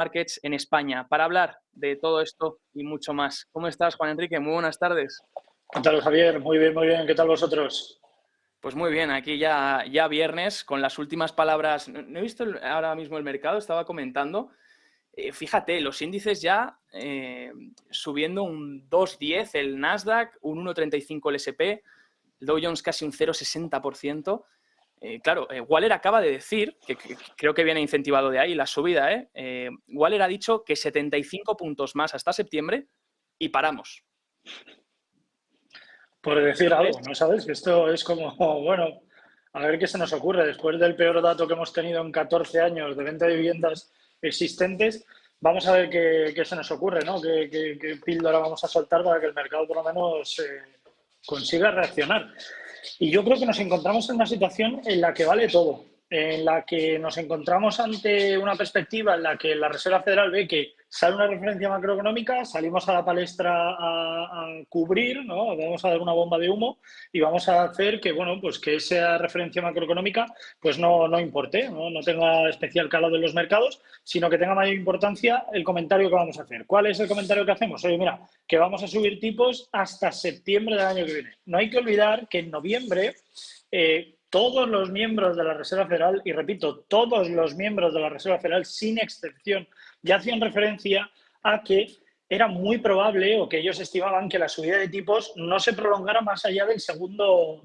Markets en España para hablar de todo esto y mucho más. ¿Cómo estás, Juan Enrique? Muy buenas tardes. ¿Qué tal, Javier? Muy bien, muy bien. ¿Qué tal vosotros? Pues muy bien, aquí ya viernes con las últimas palabras. No he visto ahora mismo el mercado, estaba comentando. Fíjate, los índices ya subiendo un 2,10 el Nasdaq, un 1,35 el S&P, el Dow Jones casi un 0,60%. Claro, Waller acaba de decir, que creo que viene incentivado de ahí la subida, Waller ha dicho que 75 puntos más hasta septiembre y paramos. Por decir Entonces, algo, ¿no sabes? Que esto es como, bueno, a ver qué se nos ocurre. Después del peor dato que hemos tenido en 14 años de venta de viviendas existentes, vamos a ver qué se nos ocurre, ¿no? ¿Qué píldora vamos a soltar para que el mercado por lo menos consiga reaccionar? Y yo creo que nos encontramos en una situación en la que vale todo, en la que nos encontramos ante una perspectiva en la que la Reserva Federal ve que sale una referencia macroeconómica, salimos a la palestra a cubrir, ¿no? Vamos a dar una bomba de humo y vamos a hacer que, bueno, pues que esa referencia macroeconómica pues no importe, no tenga especial calado en los mercados, sino que tenga mayor importancia el comentario que vamos a hacer. ¿Cuál es el comentario que hacemos? Oye, mira, que vamos a subir tipos hasta septiembre del año que viene. No hay que olvidar que en noviembre todos los miembros de la Reserva Federal, y repito, todos los miembros de la Reserva Federal, sin excepción, ya hacían referencia a que era muy probable o que ellos estimaban que la subida de tipos no se prolongara más allá del segundo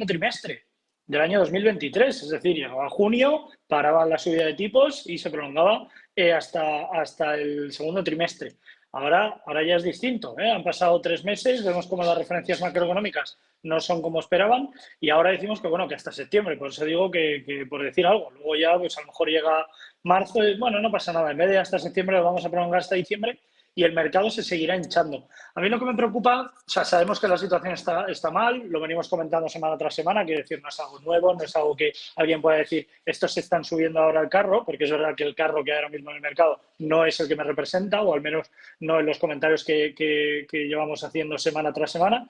trimestre del año 2023. Es decir, llegaba junio, paraba la subida de tipos y se prolongaba hasta el segundo trimestre. Ahora ya es distinto, ¿eh? Han pasado 3 meses, vemos como las referencias macroeconómicas no son como esperaban y ahora decimos que, bueno, que hasta septiembre. Por eso digo que por decir algo. Luego ya, pues a lo mejor llega marzo y, bueno, no pasa nada. En vez de hasta septiembre lo vamos a prolongar hasta diciembre y el mercado se seguirá hinchando. A mí lo que me preocupa, o sea, sabemos que la situación está mal, lo venimos comentando semana tras semana, quiero decir, no es algo nuevo, no es algo que alguien pueda decir, estos se están subiendo ahora al carro, porque es verdad que el carro que hay ahora mismo en el mercado no es el que me representa, o al menos no en los comentarios que llevamos haciendo semana tras semana.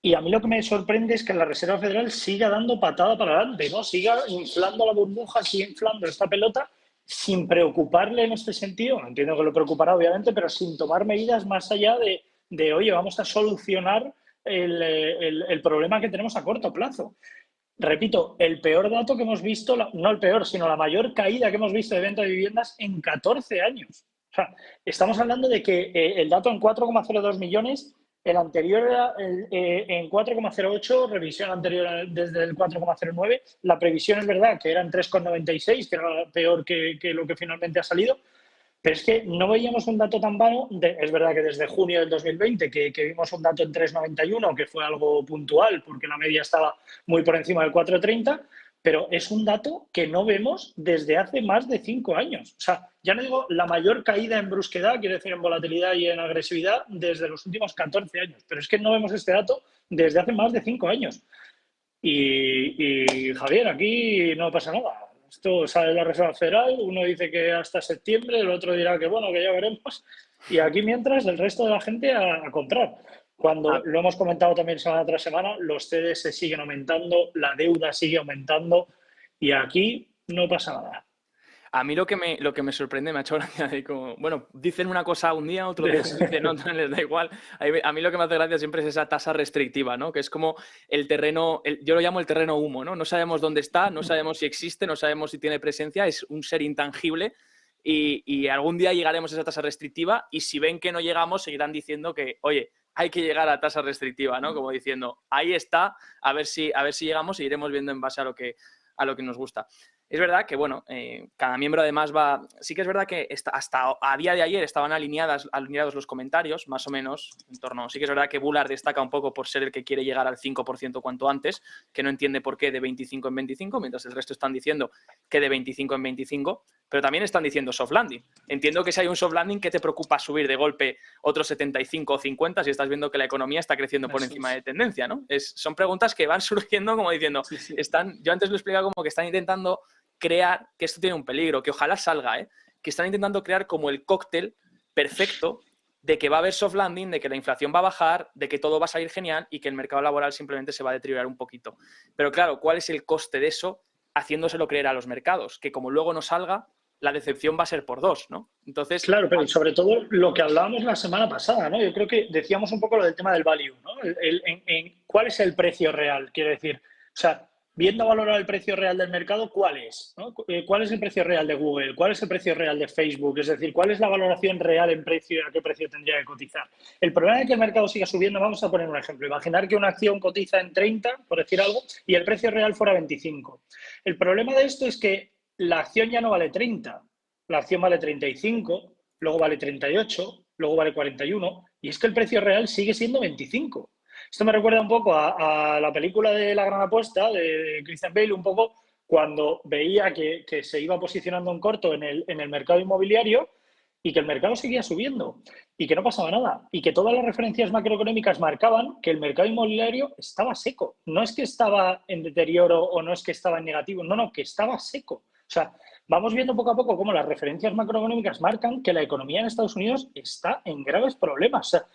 Y a mí lo que me sorprende es que la Reserva Federal siga dando patada para adelante, ¿no? Siga inflando la burbuja, siga inflando esta pelota sin preocuparle en este sentido. Entiendo que lo preocupará, obviamente, pero sin tomar medidas más allá oye, vamos a solucionar el problema que tenemos a corto plazo. Repito, el peor dato que hemos visto, no el peor, sino la mayor caída que hemos visto de venta de viviendas en 14 años. O sea, estamos hablando de que el dato en 4,02 millones, el anterior era en 4,08, revisión anterior desde el 4,09. La previsión es verdad que era en 3,96, que era peor que lo que finalmente ha salido. Pero es que no veíamos un dato tan bajo, es verdad que desde junio del 2020, que vimos un dato en 3,91, que fue algo puntual, porque la media estaba muy por encima del 4,30, pero es un dato que no vemos desde hace más de 5 años. O sea, ya no digo la mayor caída en brusquedad, quiero decir en volatilidad y en agresividad, desde los últimos 14 años. Pero es que no vemos este dato desde hace más de 5 años. Y Javier, aquí no pasa nada. Esto sale de la Reserva Federal, uno dice que hasta septiembre, el otro dirá que bueno, que ya veremos. Y aquí mientras el resto de la gente a comprar. Cuando a, lo hemos comentado también semana tras semana, los CDS siguen aumentando, la deuda sigue aumentando y aquí no pasa nada. a mí lo que me sorprende, me ha hecho gracia de como, bueno, dicen una cosa un día, otro día dicen otra, les da igual. A mí lo que me hace gracia siempre es esa tasa restrictiva, ¿no? Que es como el terreno, yo lo llamo el terreno humo, ¿no? No sabemos dónde está, no sabemos si existe, no sabemos si tiene presencia, es un ser intangible y algún día llegaremos a esa tasa restrictiva y si ven que no llegamos seguirán diciendo que, oye, hay que llegar a tasa restrictiva, ¿no? Como diciendo, ahí está, a ver si llegamos y iremos viendo en base a lo que nos gusta. Es verdad que, bueno, cada miembro además va... Sí que es verdad que hasta a día de ayer estaban alineados los comentarios, más o menos, en torno... Sí que es verdad que Bullard destaca un poco por ser el que quiere llegar al 5% cuanto antes, que no entiende por qué de 25 en 25, mientras el resto están diciendo que de 25 en 25, pero también están diciendo soft landing. Entiendo que si hay un soft landing, ¿qué te preocupa subir de golpe otros 75 o 50 si estás viendo que la economía está creciendo por Eso encima es. de tendencia, ¿no? Son preguntas que van surgiendo como diciendo, Sí, sí. yo antes lo explicaba como que están intentando crear, que esto tiene un peligro, que ojalá salga, que están intentando crear como el cóctel perfecto de que va a haber soft landing, de que la inflación va a bajar, de que todo va a salir genial y que el mercado laboral simplemente se va a deteriorar un poquito. Pero claro, ¿cuál es el coste de eso haciéndoselo creer a los mercados? Que como luego no salga, la decepción va a ser por 2, ¿no? Entonces... Claro, pero sobre todo lo que hablábamos la semana pasada, ¿no? Yo creo que decíamos un poco lo del tema del value, ¿no? ¿Cuál es el precio real? Quiero decir, o sea, viendo valorar el precio real del mercado, ¿cuál es? ¿No? ¿Cuál es el precio real de Google? ¿Cuál es el precio real de Facebook? Es decir, ¿cuál es la valoración real en precio y a qué precio tendría que cotizar? El problema de que el mercado siga subiendo, vamos a poner un ejemplo. Imaginar que una acción cotiza en 30, por decir algo, y el precio real fuera 25. El problema de esto es que la acción ya no vale 30. La acción vale 35, luego vale 38, luego vale 41, y es que el precio real sigue siendo 25. Esto me recuerda un poco a la película de La Gran Apuesta de Christian Bale, un poco cuando veía que se iba posicionando en corto en el mercado inmobiliario y que el mercado seguía subiendo y que no pasaba nada y que todas las referencias macroeconómicas marcaban que el mercado inmobiliario estaba seco. No es que estaba en deterioro o no es que estaba en negativo, no, que estaba seco. O sea, vamos viendo poco a poco cómo las referencias macroeconómicas marcan que la economía en Estados Unidos está en graves problemas. O sea,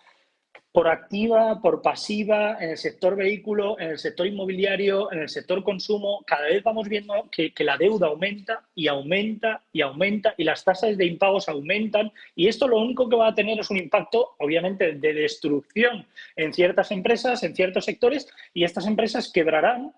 por activa, por pasiva, en el sector vehículo, en el sector inmobiliario, en el sector consumo, cada vez vamos viendo que la deuda aumenta y aumenta y aumenta y las tasas de impagos aumentan y esto lo único que va a tener es un impacto, obviamente, de destrucción en ciertas empresas, en ciertos sectores y estas empresas quebrarán,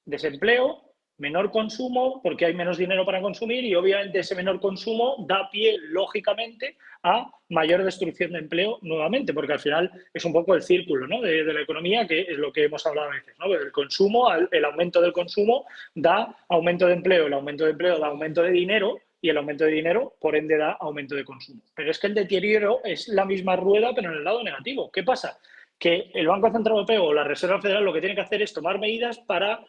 desempleo, menor consumo porque hay menos dinero para consumir y obviamente ese menor consumo da pie, lógicamente, a mayor destrucción de empleo nuevamente, porque al final es un poco el círculo, ¿no? de la economía, que es lo que hemos hablado a veces, ¿no? El consumo, el aumento del consumo da aumento de empleo, el aumento de empleo da aumento de dinero y el aumento de dinero, por ende, da aumento de consumo. Pero es que el deterioro es la misma rueda, pero en el lado negativo. ¿Qué pasa? Que el Banco Central Europeo o la Reserva Federal lo que tiene que hacer es tomar medidas para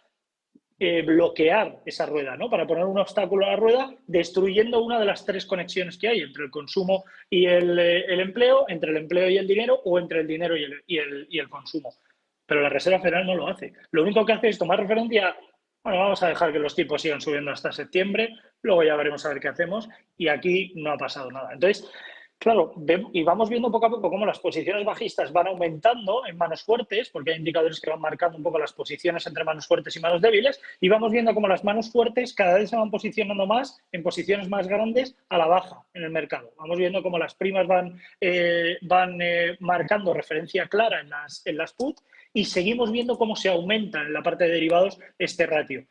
bloquear esa rueda, ¿no? Para poner un obstáculo a la rueda, destruyendo una de las 3 conexiones que hay entre el consumo y el empleo, entre el empleo y el dinero o entre el dinero y el consumo. Pero la Reserva Federal no lo hace. Lo único que hace es tomar referencia, bueno, vamos a dejar que los tipos sigan subiendo hasta septiembre, luego ya veremos a ver qué hacemos y aquí no ha pasado nada. Entonces, claro, y vamos viendo poco a poco cómo las posiciones bajistas van aumentando en manos fuertes, porque hay indicadores que van marcando un poco las posiciones entre manos fuertes y manos débiles, y vamos viendo cómo las manos fuertes cada vez se van posicionando más en posiciones más grandes a la baja en el mercado. Vamos viendo cómo las primas van marcando referencia clara en las put y seguimos viendo cómo se aumenta en la parte de derivados este ratio.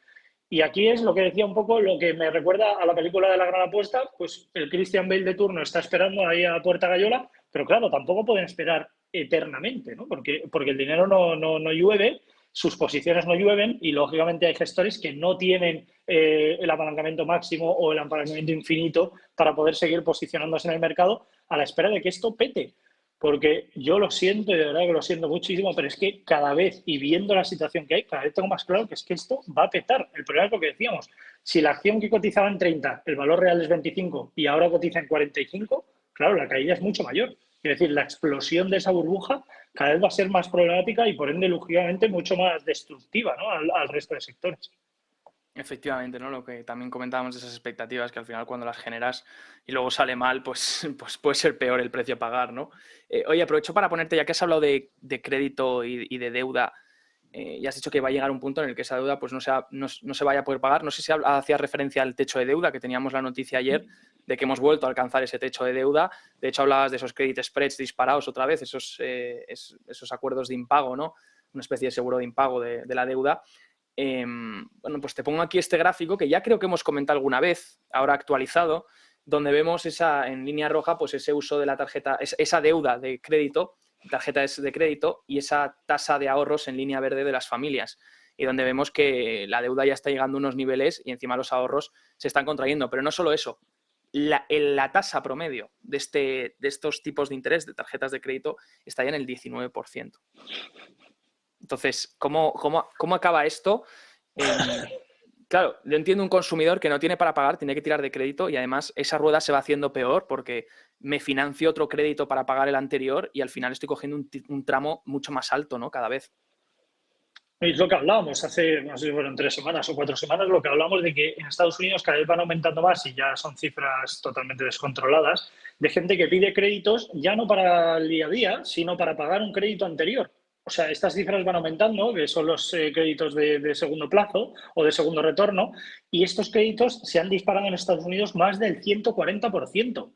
Y aquí es lo que decía un poco, lo que me recuerda a la película de La Gran Apuesta, pues el Christian Bale de turno está esperando ahí a la puerta gallola, pero claro, tampoco pueden esperar eternamente, ¿no? Porque el dinero no llueve, sus posiciones no llueven y lógicamente hay gestores que no tienen el apalancamiento máximo o el apalancamiento infinito para poder seguir posicionándose en el mercado a la espera de que esto pete. Porque yo lo siento, y de verdad que lo siento muchísimo, pero es que cada vez, y viendo la situación que hay, cada vez tengo más claro que es que esto va a petar. El problema es lo que decíamos. Si la acción que cotizaba en 30, el valor real es 25 y ahora cotiza en 45, claro, la caída es mucho mayor. Es decir, la explosión de esa burbuja cada vez va a ser más problemática y por ende, lógicamente, mucho más destructiva, ¿no? al resto de sectores. Efectivamente, ¿no? Lo que también comentábamos de esas expectativas, que al final cuando las generas y luego sale mal, pues puede ser peor el precio a pagar, ¿no? Oye, aprovecho para ponerte, ya que has hablado de crédito y de deuda, ya has dicho que va a llegar un punto en el que esa deuda pues no se vaya a poder pagar. No sé si hacías referencia al techo de deuda, que teníamos la noticia ayer de que hemos vuelto a alcanzar ese techo de deuda. De hecho, hablabas de esos credit spreads disparados otra vez, esos acuerdos de impago, ¿no? Una especie de seguro de impago de la deuda. Bueno, pues te pongo aquí este gráfico que ya creo que hemos comentado alguna vez, ahora actualizado, donde vemos en línea roja, pues ese uso de la tarjeta, esa deuda de crédito, tarjetas de crédito y esa tasa de ahorros en línea verde de las familias. Y donde vemos que la deuda ya está llegando a unos niveles y encima los ahorros se están contrayendo. Pero no solo eso, la tasa promedio de estos tipos de interés de tarjetas de crédito está ya en el 19%. Entonces, ¿cómo acaba esto? Claro, yo entiendo un consumidor que no tiene para pagar, tiene que tirar de crédito y además esa rueda se va haciendo peor porque me financio otro crédito para pagar el anterior y al final estoy cogiendo un tramo mucho más alto, ¿no? Cada vez. Es lo que hablábamos hace, no sé si fueron 3 semanas o 4 semanas, lo que hablamos de que en Estados Unidos cada vez van aumentando más y ya son cifras totalmente descontroladas, de gente que pide créditos ya no para el día a día, sino para pagar un crédito anterior. o sea, estas cifras van aumentando, que son los créditos de segundo plazo o de segundo retorno, y estos créditos se han disparado en Estados Unidos más del 140%.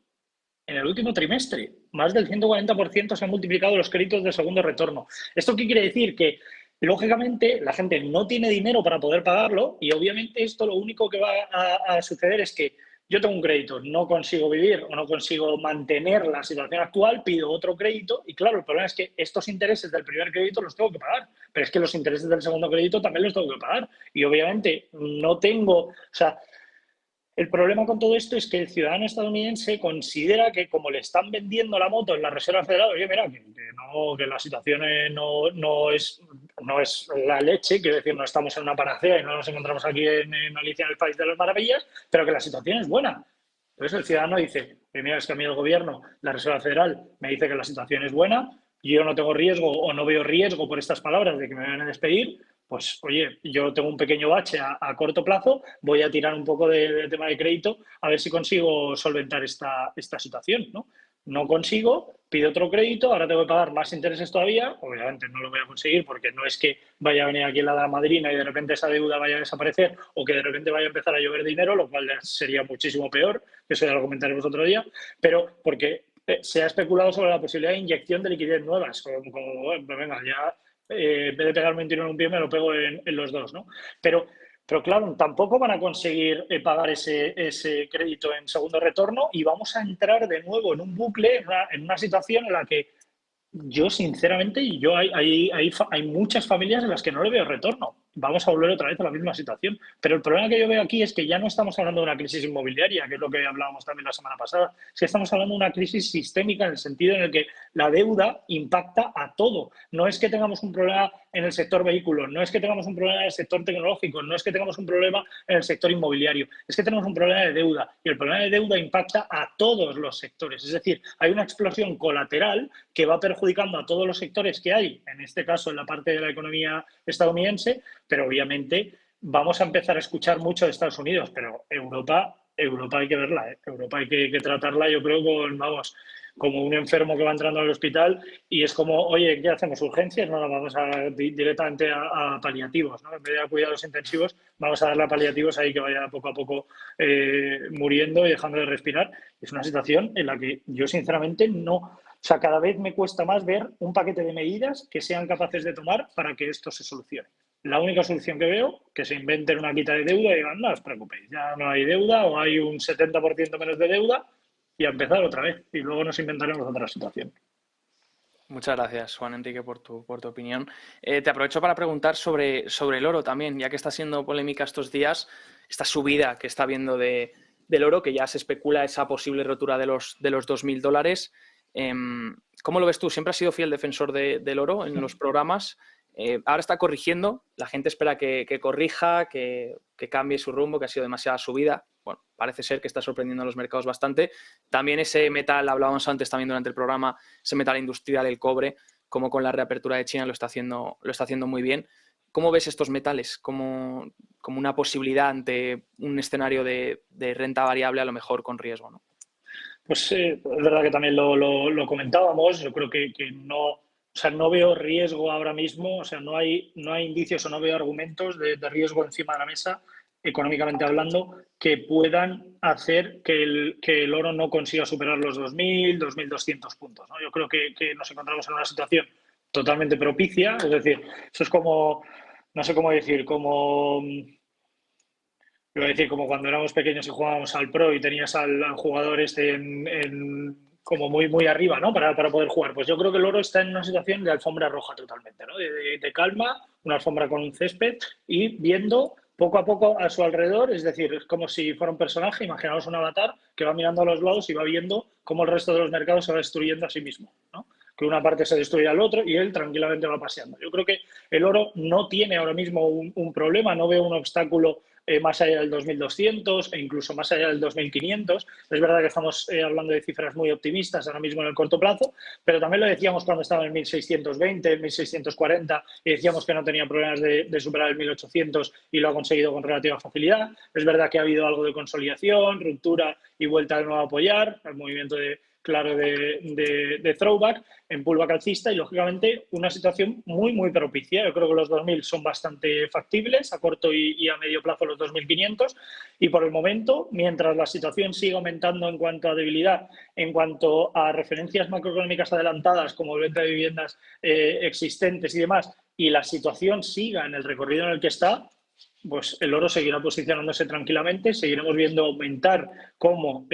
En el último trimestre, más del 140% se han multiplicado los créditos de segundo retorno. ¿Esto qué quiere decir? Que, lógicamente, la gente no tiene dinero para poder pagarlo y, obviamente, esto lo único que va a suceder es que yo tengo un crédito, no consigo vivir o no consigo mantener la situación actual, pido otro crédito y, claro, el problema es que estos intereses del primer crédito los tengo que pagar, pero es que los intereses del segundo crédito también los tengo que pagar y, obviamente, no tengo, o sea, el problema con todo esto es que el ciudadano estadounidense considera que, como le están vendiendo la moto en la Reserva Federal, oye, mira, que la situación no es la leche, quiero decir, no estamos en una panacea y no nos encontramos aquí en Alicia en el País de las Maravillas, pero que la situación es buena. Entonces el ciudadano dice, mira, es que a mí el gobierno, la Reserva Federal, me dice que la situación es buena, yo no tengo riesgo o no veo riesgo por estas palabras de que me van a despedir, pues oye, yo tengo un pequeño bache a corto plazo, voy a tirar un poco de tema de crédito a ver si consigo solventar esta situación, ¿no? No consigo, pido otro crédito, ahora tengo que pagar más intereses todavía, obviamente no lo voy a conseguir porque no es que vaya a venir aquí la madrina y de repente esa deuda vaya a desaparecer o que de repente vaya a empezar a llover dinero, lo cual sería muchísimo peor, que eso ya lo comentaremos otro día, pero porque se ha especulado sobre la posibilidad de inyección de liquidez nuevas, como bueno, venga, ya en vez de pegarme un tiro en un pie, me lo pego en los dos, ¿no? Pero claro, tampoco van a conseguir pagar ese crédito en segundo retorno y vamos a entrar de nuevo en un bucle, en una situación en la que yo, sinceramente, hay muchas familias en las que no le veo retorno. Vamos a volver otra vez a la misma situación. Pero el problema que yo veo aquí es que ya no estamos hablando de una crisis inmobiliaria, que es lo que hablábamos también la semana pasada. Es que estamos hablando de una crisis sistémica en el sentido en el que la deuda impacta a todo. No es que tengamos un problema en el sector vehículos, no es que tengamos un problema en el sector tecnológico, no es que tengamos un problema en el sector inmobiliario, es que tenemos un problema de deuda y el problema de deuda impacta a todos los sectores. Es decir, hay una explosión colateral que va perjudicando a todos los sectores que hay, en este caso en la parte de la economía estadounidense, pero obviamente vamos a empezar a escuchar mucho de Estados Unidos, pero Europa hay que verla, ¿eh? Europa hay que tratarla, yo creo, como un enfermo que va entrando al hospital y es como, oye, ¿qué hacemos? ¿Urgencias? No, vamos directamente a paliativos, ¿no? En vez de a cuidados intensivos, vamos a darle a paliativos ahí que vaya poco a poco muriendo y dejando de respirar. Es una situación en la que yo, sinceramente, no... O sea, cada vez me cuesta más ver un paquete de medidas que sean capaces de tomar para que esto se solucione. La única solución que veo, que se inventen una quita de deuda y digan, no os preocupéis, ya no hay deuda o hay un 70% menos de deuda y a empezar otra vez. Y luego nos inventaremos otra situación. Muchas gracias, Juan Enrique, por tu opinión. Te aprovecho para preguntar sobre el oro también, ya que está siendo polémica estos días, esta subida que está habiendo del oro, que ya se especula esa posible rotura de los $2.000. ¿Cómo lo ves tú? ¿Siempre has sido fiel defensor del oro en los programas? Ahora está corrigiendo, la gente espera que corrija, que cambie su rumbo, que ha sido demasiada subida. Bueno, parece ser que está sorprendiendo a los mercados bastante. También ese metal, hablábamos antes también durante el programa, ese metal industrial, el cobre, como con la reapertura de China lo está haciendo muy bien. ¿Cómo ves estos metales como una posibilidad ante un escenario de renta variable a lo mejor con riesgo, ¿no? Pues es verdad que también lo comentábamos. Yo creo que no, o sea, no veo riesgo ahora mismo, o sea, no hay indicios o no veo argumentos de riesgo encima de la mesa, económicamente hablando, que puedan hacer que el oro no consiga superar los 2.000, 2.200 puntos, ¿no? Yo creo que nos encontramos en una situación totalmente propicia, es decir, eso es como, no sé cómo decir, como... Iba a decir, como cuando éramos pequeños y jugábamos al pro y tenías al jugador como muy arriba, ¿no? Para poder jugar. Pues yo creo que el oro está en una situación de alfombra roja totalmente, ¿no? De calma, una alfombra con un césped y viendo poco a poco a su alrededor, es decir, es como si fuera un personaje, imaginaos un avatar que va mirando a los lados y va viendo cómo el resto de los mercados se va destruyendo a sí mismo, ¿no? Que una parte se destruye al otro y él tranquilamente va paseando. Yo creo que el oro no tiene ahora mismo un problema, no veo un obstáculo más allá del 2.200 e incluso más allá del 2.500. Es verdad que estamos hablando de cifras muy optimistas ahora mismo en el corto plazo, pero también lo decíamos cuando estaba en 1.620, 1.640 y decíamos que no tenía problemas de superar el 1.800 y lo ha conseguido con relativa facilidad. Es verdad que ha habido algo de consolidación, ruptura y vuelta de nuevo a apoyar, el movimiento de claro de throwback, en pullback alcista y, lógicamente, una situación muy, muy propicia. Yo creo que los 2.000 son bastante factibles, a corto y a medio plazo los 2.500, y por el momento, mientras la situación siga aumentando en cuanto a debilidad, en cuanto a referencias macroeconómicas adelantadas como venta de viviendas existentes y demás, y la situación siga en el recorrido en el que está, pues el oro seguirá posicionándose tranquilamente, seguiremos viendo aumentar cómo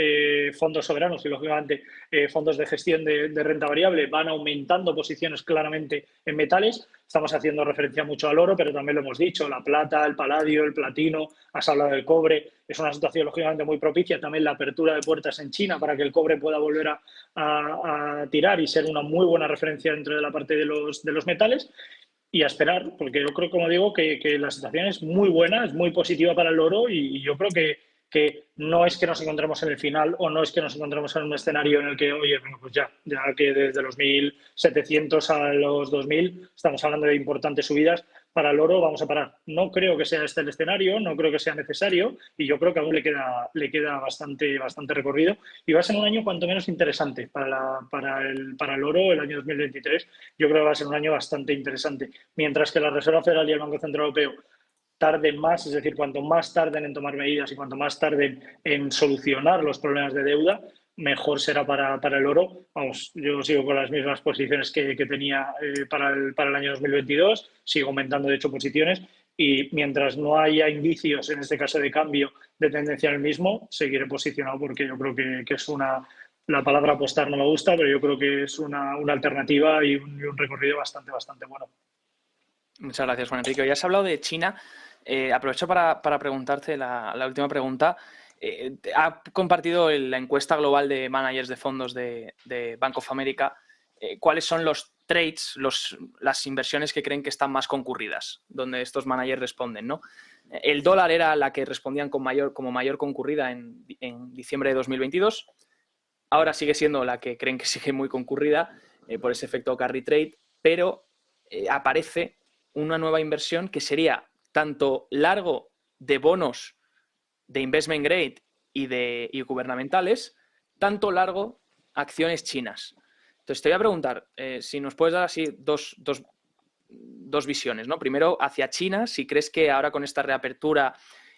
fondos soberanos y, lógicamente, fondos de gestión de renta variable van aumentando posiciones claramente en metales. Estamos haciendo referencia mucho al oro, pero también lo hemos dicho, la plata, el paladio, el platino, has hablado del cobre. Es una situación, lógicamente, muy propicia. También la apertura de puertas en China para que el cobre pueda volver a tirar y ser una muy buena referencia dentro de la parte de los metales. Y a esperar, porque yo creo, como digo, que la situación es muy buena, es muy positiva para el oro, y yo creo que no es que nos encontremos en el final, o no es que nos encontremos en un escenario en el que, oye, bueno, pues ya que desde los 1.700 a los 2.000 estamos hablando de importantes subidas, para el oro vamos a parar. No creo que sea este el escenario, no creo que sea necesario, y yo creo que aún le queda bastante recorrido, y va a ser un año cuanto menos interesante para el oro, el año 2023. Yo creo que va a ser un año bastante interesante. Mientras que la Reserva Federal y el Banco Central Europeo tarden más, es decir, cuanto más tarden en tomar medidas y cuanto más tarden en solucionar los problemas de deuda, mejor será para el oro. Vamos, yo sigo con las mismas posiciones que tenía para el año 2022, sigo aumentando, de hecho, posiciones, y mientras no haya indicios, en este caso de cambio de tendencia en el mismo, seguiré posicionado, porque yo creo que es la palabra apostar no me gusta, pero yo creo que es una alternativa y un recorrido bastante bueno. Muchas gracias, Juan Enrique. Ya has hablado de China. Aprovecho para preguntarte la última pregunta. Ha compartido la encuesta global de managers de fondos de Bank of America. ¿Cuáles son los trades, las inversiones que creen que están más concurridas? Donde estos managers responden, ¿no? El dólar era la que respondían como mayor concurrida en diciembre de 2022. Ahora sigue siendo la que creen que sigue muy concurrida por ese efecto carry trade, pero aparece una nueva inversión que sería tanto largo de bonos de investment grade y gubernamentales, tanto largo acciones chinas. Entonces te voy a preguntar si nos puedes dar así dos visiones, ¿no? Primero, hacia China, si crees que ahora con esta reapertura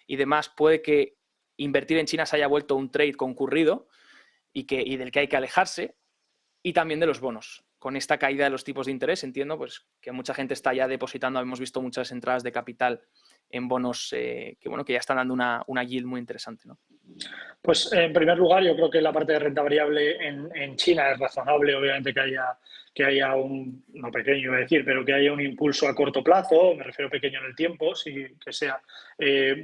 y demás puede que invertir en China se haya vuelto un trade concurrido y del que hay que alejarse, y también de los bonos. Con esta caída de los tipos de interés, entiendo pues, que mucha gente está ya depositando. Hemos visto muchas entradas de capital en bonos que ya están dando una yield muy interesante, ¿no? Pues, en primer lugar, yo creo que la parte de renta variable en China es razonable, obviamente, que haya no pequeño iba a decir, pero que haya un impulso a corto plazo, me refiero pequeño en el tiempo, sí, que sea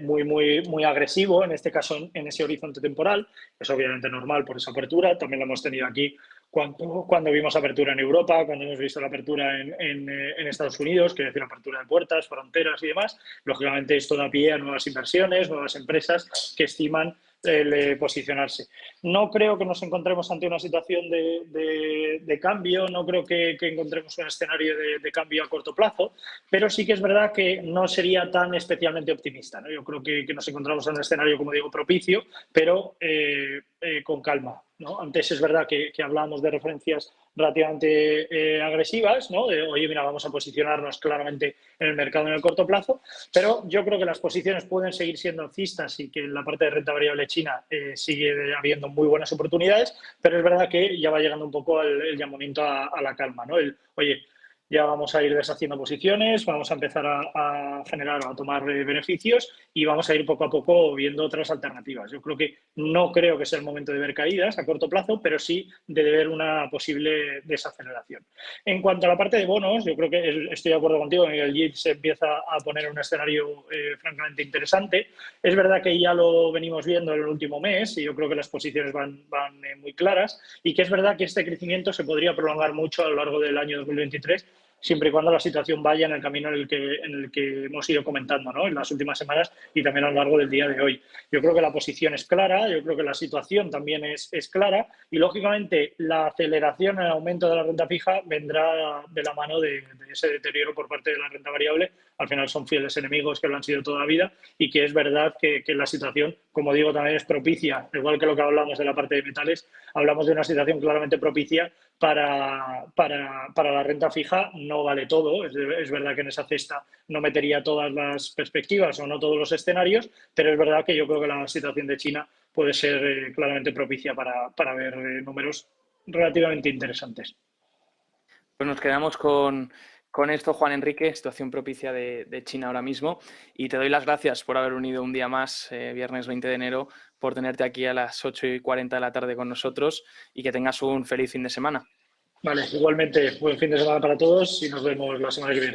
muy agresivo, en este caso en ese horizonte temporal. Es obviamente normal por esa apertura, también lo hemos tenido aquí cuando vimos apertura en Europa, cuando hemos visto la apertura en Estados Unidos, quiere decir apertura de puertas, fronteras y demás. Lógicamente esto da pie a nuevas inversiones, nuevas empresas que estiman posicionarse. No creo que nos encontremos ante una situación de cambio, no creo que encontremos un escenario de cambio a corto plazo, pero sí que es verdad que no sería tan especialmente optimista, ¿no? Yo creo que nos encontramos en un escenario, como digo, propicio, pero con calma, ¿no? Antes es verdad que hablábamos de referencias relativamente agresivas, ¿no? De, oye, mira, vamos a posicionarnos claramente en el mercado en el corto plazo, pero yo creo que las posiciones pueden seguir siendo alcistas y que en la parte de renta variable china sigue habiendo muy buenas oportunidades, pero es verdad que ya va llegando un poco el llamamiento a la calma, ¿no? Oye, ya vamos a ir deshaciendo posiciones, vamos a empezar a generar o a tomar beneficios y vamos a ir poco a poco viendo otras alternativas. Yo no creo que sea el momento de ver caídas a corto plazo, pero sí de ver una posible desaceleración. En cuanto a la parte de bonos, yo creo que estoy de acuerdo contigo en que el yield se empieza a poner en un escenario francamente interesante. Es verdad que ya lo venimos viendo en el último mes y yo creo que las posiciones van muy claras, y que es verdad que este crecimiento se podría prolongar mucho a lo largo del año 2023, siempre y cuando la situación vaya en el camino en el que hemos ido comentando, ¿no? En las últimas semanas y también a lo largo del día de hoy. Yo creo que la posición es clara, yo creo que la situación también es clara, y lógicamente la aceleración en el aumento de la renta fija vendrá de la mano de ese deterioro por parte de la renta variable. Al final son fieles enemigos que lo han sido toda la vida, y que es verdad que la situación como digo, también es propicia, igual que lo que hablamos de la parte de metales, hablamos de una situación claramente propicia para la renta fija. No vale todo, es verdad que en esa cesta no metería todas las perspectivas o no todos los escenarios, pero es verdad que yo creo que la situación de China puede ser claramente propicia para ver números relativamente interesantes. Pues nos quedamos con esto, Juan Enrique, situación propicia de China ahora mismo. Y te doy las gracias por haber unido un día más, viernes 20 de enero, por tenerte aquí a las 8:40 de la tarde con nosotros y que tengas un feliz fin de semana. Vale, igualmente, buen fin de semana para todos y nos vemos la semana que viene.